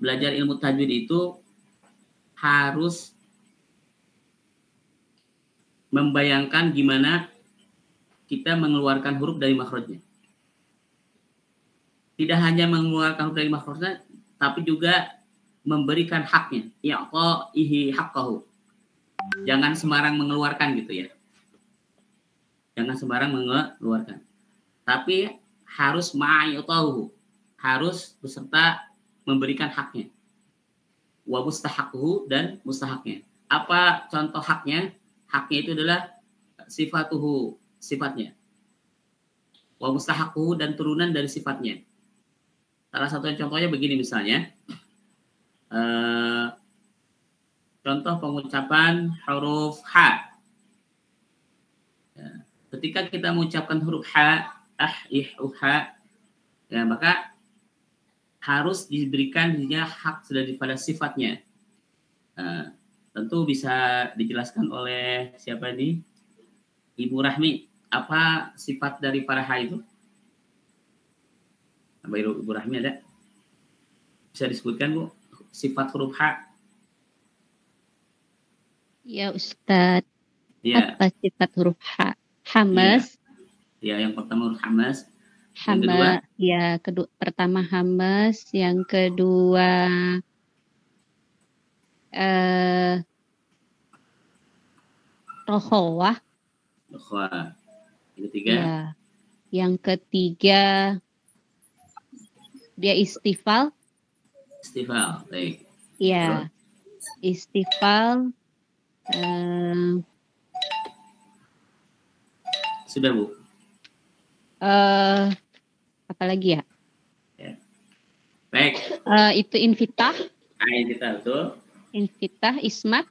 belajar ilmu tajwid itu harus membayangkan gimana kita mengeluarkan huruf dari makhrajnya. Tidak hanya mengeluarkan huruf dari makhrajnya, tapi juga memberikan haknya. I'ta'ihi haqqahu. Jangan sembarang mengeluarkan gitu ya. Jangan sembarang mengeluarkan. Tapi harus ma'ayutahu. Harus beserta memberikan haknya. Wa mustahaquhu, dan mustahaknya. Apa contoh haknya? Haknya itu adalah sifatuhu, sifatnya. Wa mustahaquhu, dan turunan dari sifatnya. Salah satu contohnya begini misalnya. Contoh pengucapan huruf H. Ya, ketika kita mengucapkan huruf H, ha, ya, maka harus diberikan dia hak daripada sifatnya. Tentu bisa dijelaskan oleh siapa ini? Ibu Rahmi. Apa sifat dari Farah itu? Ibu Rahmi ada? Bisa disebutkan, Bu, sifat huruf H? Ya, Ustadz. Ya. Apa sifat huruf H? Hamas. Ya, yang pertama huruf hamas. Yang kedua? Ya, pertama hamas, yang kedua rokhawah. Yang ketiga? Ya. Yang ketiga dia istifal. Istifal, baik. Ya. Istifal. Sudah, Bu. Apa lagi ya? Ya. Baik. Itu infitah. Infitah, betul. Infitah, ismat.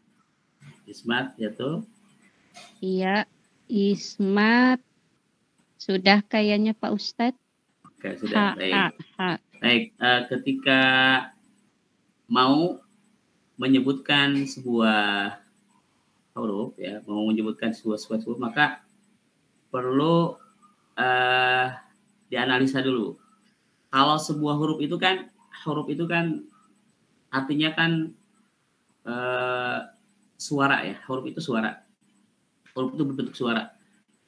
Ismat, ya tuh. Iya, ismat. Sudah kayaknya Pak Ustadz. Oke, sudah. Baik. Baik, ketika mau menyebutkan sebuah huruf, ya, mau menyebutkan sebuah huruf, maka perlu dianalisa dulu. Kalau sebuah huruf itu kan artinya kan suara, ya. Huruf itu suara. Huruf itu berbentuk suara.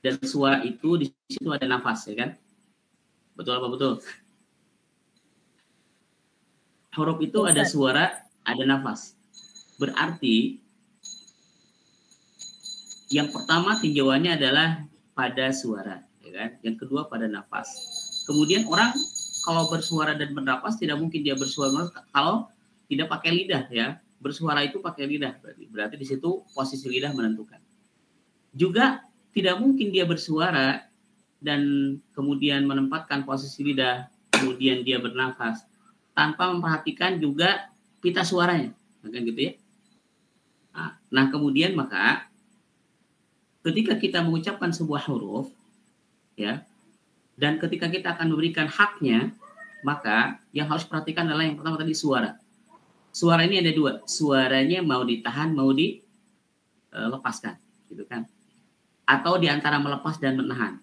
Dan suara itu di situ ada nafas, ya kan? Betul apa betul? Huruf itu ada suara, ada nafas. Berarti yang pertama tinjauannya adalah pada suara, ya kan? Yang kedua pada nafas. Kemudian orang kalau bersuara dan bernafas tidak mungkin dia bersuara kalau tidak pakai lidah, ya. Bersuara itu pakai lidah, berarti di situ posisi lidah menentukan. Juga tidak mungkin dia bersuara dan kemudian menempatkan posisi lidah, kemudian dia bernafas tanpa memperhatikan juga pita suaranya, kan gitu ya. Nah, kemudian maka ketika kita mengucapkan sebuah huruf, ya, dan ketika kita akan memberikan haknya, maka yang harus perhatikan adalah yang pertama tadi suara. Suara ini ada dua, suaranya mau ditahan, mau dilepaskan, gitu kan? Atau diantara melepas dan menahan.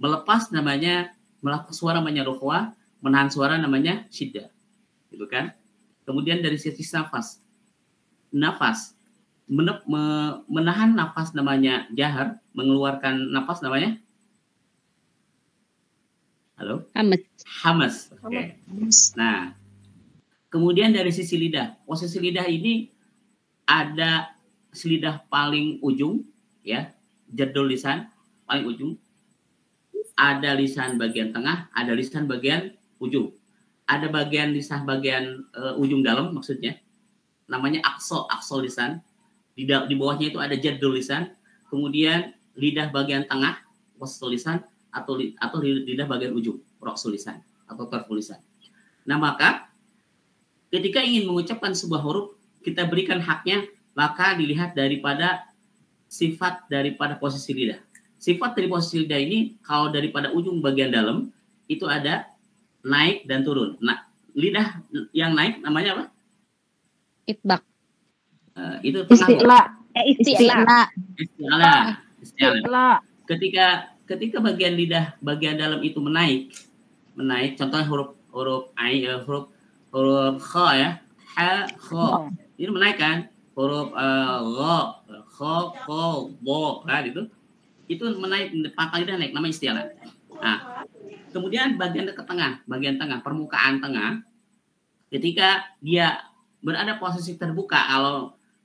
Melepas namanya suara namanya rokhwa, menahan suara namanya syiddah, gitu kan? Kemudian dari sisi nafas, menahan nafas namanya jahar, mengeluarkan nafas namanya hamas. Oke. Nah, kemudian dari sisi lidah, posisi lidah ini ada lidah paling ujung, ya, jadul lisan paling ujung, ada lisan bagian tengah, ada lisan bagian ujung, ada bagian lisan bagian ujung dalam, maksudnya namanya aksol lisan. Di bawahnya itu ada jadul lisan, kemudian lidah bagian tengah, wastul lisan, atau lidah bagian ujung, roksul lisan atau tarful lisan. Nah, maka ketika ingin mengucapkan sebuah huruf, kita berikan haknya, maka dilihat daripada sifat daripada posisi lidah. Sifat dari posisi lidah ini, kalau daripada ujung bagian dalam, itu ada naik dan turun. Nah, lidah yang naik namanya apa? Itbaq. Itu isti'la. Ketika bagian lidah bagian dalam itu menaik, contohnya huruf kha, ya, ha, kho. Ini menaikkan huruf ro, kho, ko, bo, kan itu menaik, pangkal lidah naik, nama istialah. Nah, kemudian bagian tengah, permukaan tengah, ketika dia berada posisi terbuka,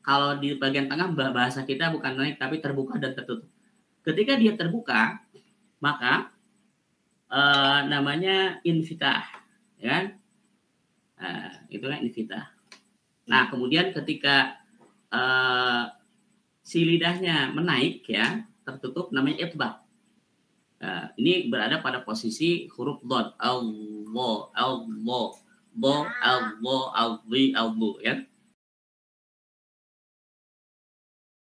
kalau di bagian tengah bahasa kita bukan naik tapi terbuka dan tertutup. Ketika dia terbuka, maka namanya infitah, ya kan? Itulah infitah. Nah, kemudian ketika si lidahnya menaik, ya, tertutup, namanya itbaq. Ini berada pada posisi huruf dhad, Allah, Allah, bo, Allah, alzi, albu, ya.